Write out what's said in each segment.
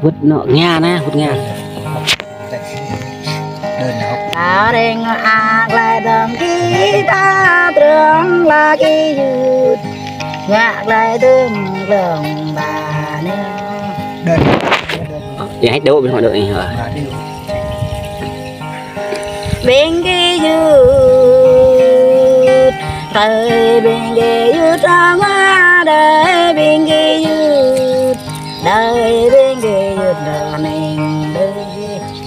hút nọ nghe nè hút nghe đơn nào ta đừng lại đầm ký ta trường là ký dụt ngạc lại tương lượng bà nè đơn thì hết đâu bên họ đợi hả bên ký dụt thời bên ký dụt ra hoa đời bên ký dụt đời bên ký dụt đời mình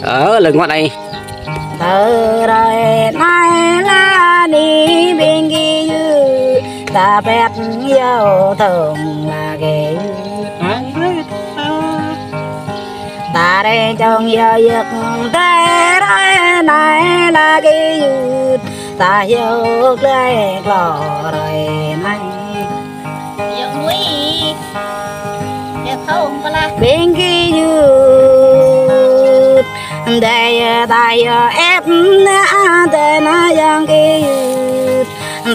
ở lần ngoại này từ đời nay là đi bên kia ta phép yêu thương là ghê ta đây trong yêu giấc thế đời này là cái ta yêu lấy lò rồi nay Yang muối ya không có la bên kia đây ta ép để nó yang kia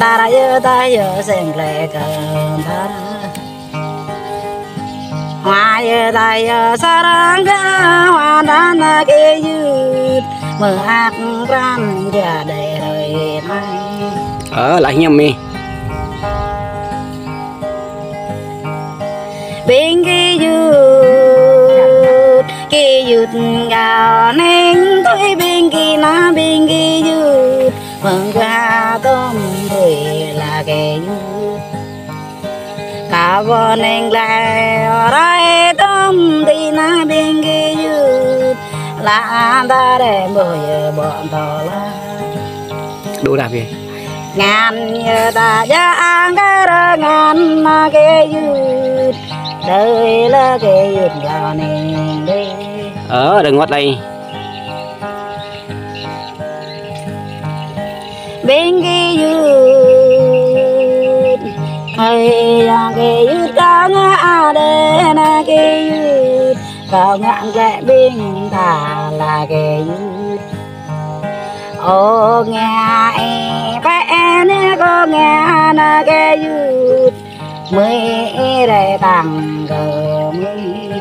ta ta xem lệ cơn ta hoa ta sarang hoa đan kia mưa hát ran ra để đời nay ở lại nhầm đi bên kia dụt gạo nên tôi bên kia nó bên kia dụt mừng gà tôm thì là cái dụt cả bọn anh lại ở đây tôm thì nó bên kia dụt là ta để bây giờ bọn tao là đồ đạp gì ngàn như ta giang cái đó ngàn mà cái dụt đời là cái dụt gạo nên đi ở đừng ngoặt đây bên kia dụt ơi cái dụt cao ngã đây là cái dụt cao ngạn lại bên ta là cái dụt ô nghe bé nè có nghe là cái dụt mới để bằng cờ mới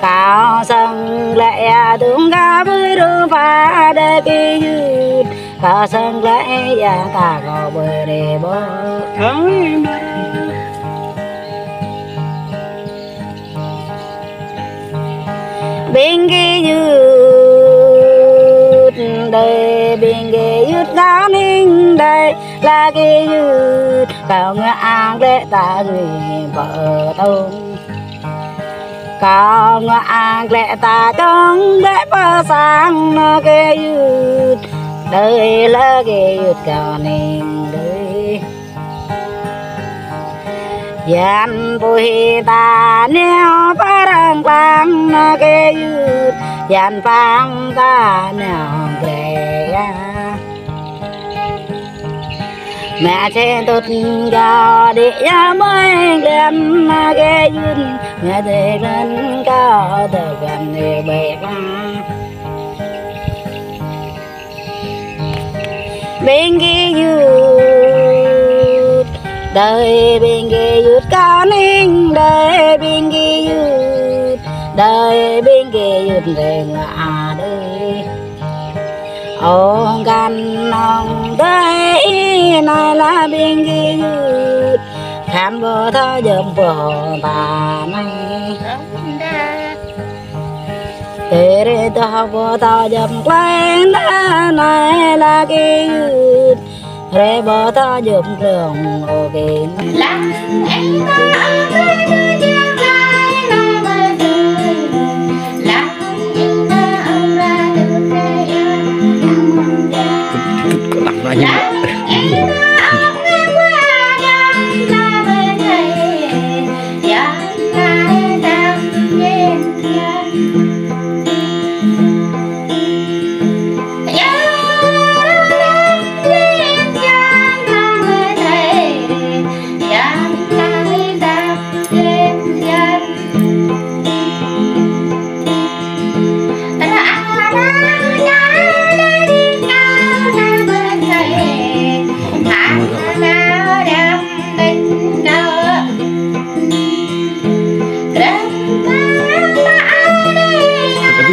cao sân lại đúng cả với đôi pha để cái dụt cao sân lại ya ta có bơi để bơi bên kia dụt đây bên kia dụt đã ninh đây là cái dụt cao ngã để ta người vợ tôi cao ngã lệ ta trong để bờ sang nó cái dụt đời là cái dụt cao nên đời gian bùi ta neo phá răng vang nó cái dụt gian phang ta neo lệ mẹ trên tốt gạo để mới lên cái duyên mẹ để lên cao từ gần để bể bên kia dụt đời bên kia dụt cao ninh đời bên kia dụt đời bên kia dụt về ngã đời ông gan ông đây này là bên kia dụt khám bồ thơ dùm bồ bà này để để tao bồ thơ dùm quen này là cái dụt để bồ thơ dùm đường ok lắm em tặng ra nhầm Yeah.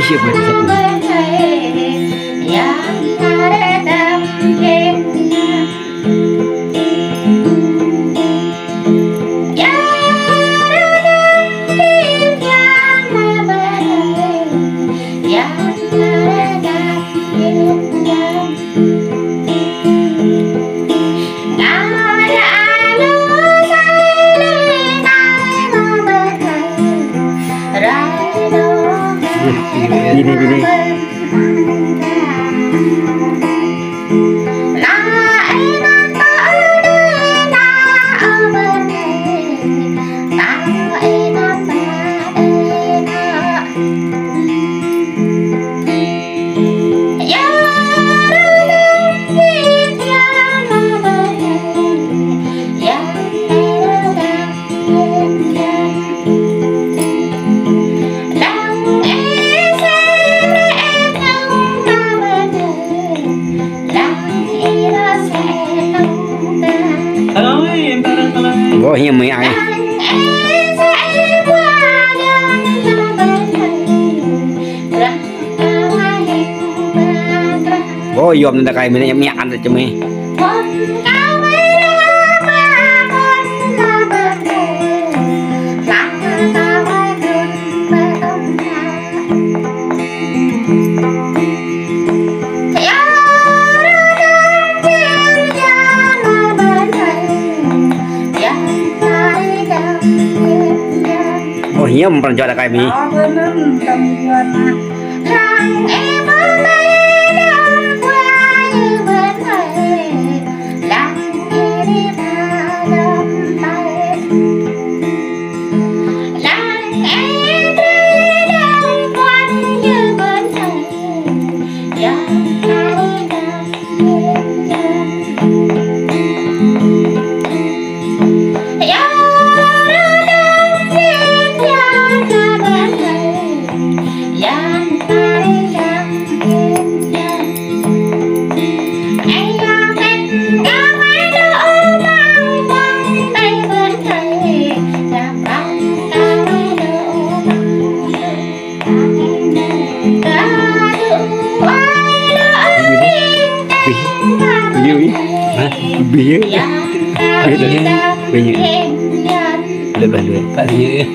siap betul. Ini. Có hiếm mấy ai. Có dòm người ta cày mình em ăn được cho mày. Hiếm pernah jual kayak ini. Bia lebih Pak Bia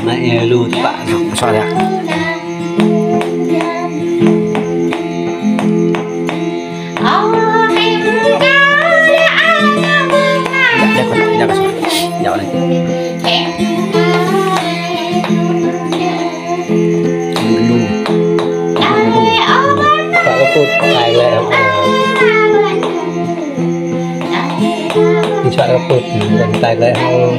maknya lu Pak soalnya Chọn cột gần tay lại hao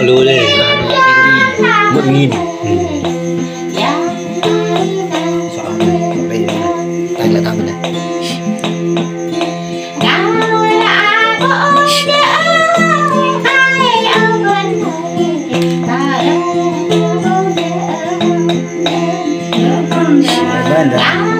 lu deh 1.000 soalnya tanya tak benar Banda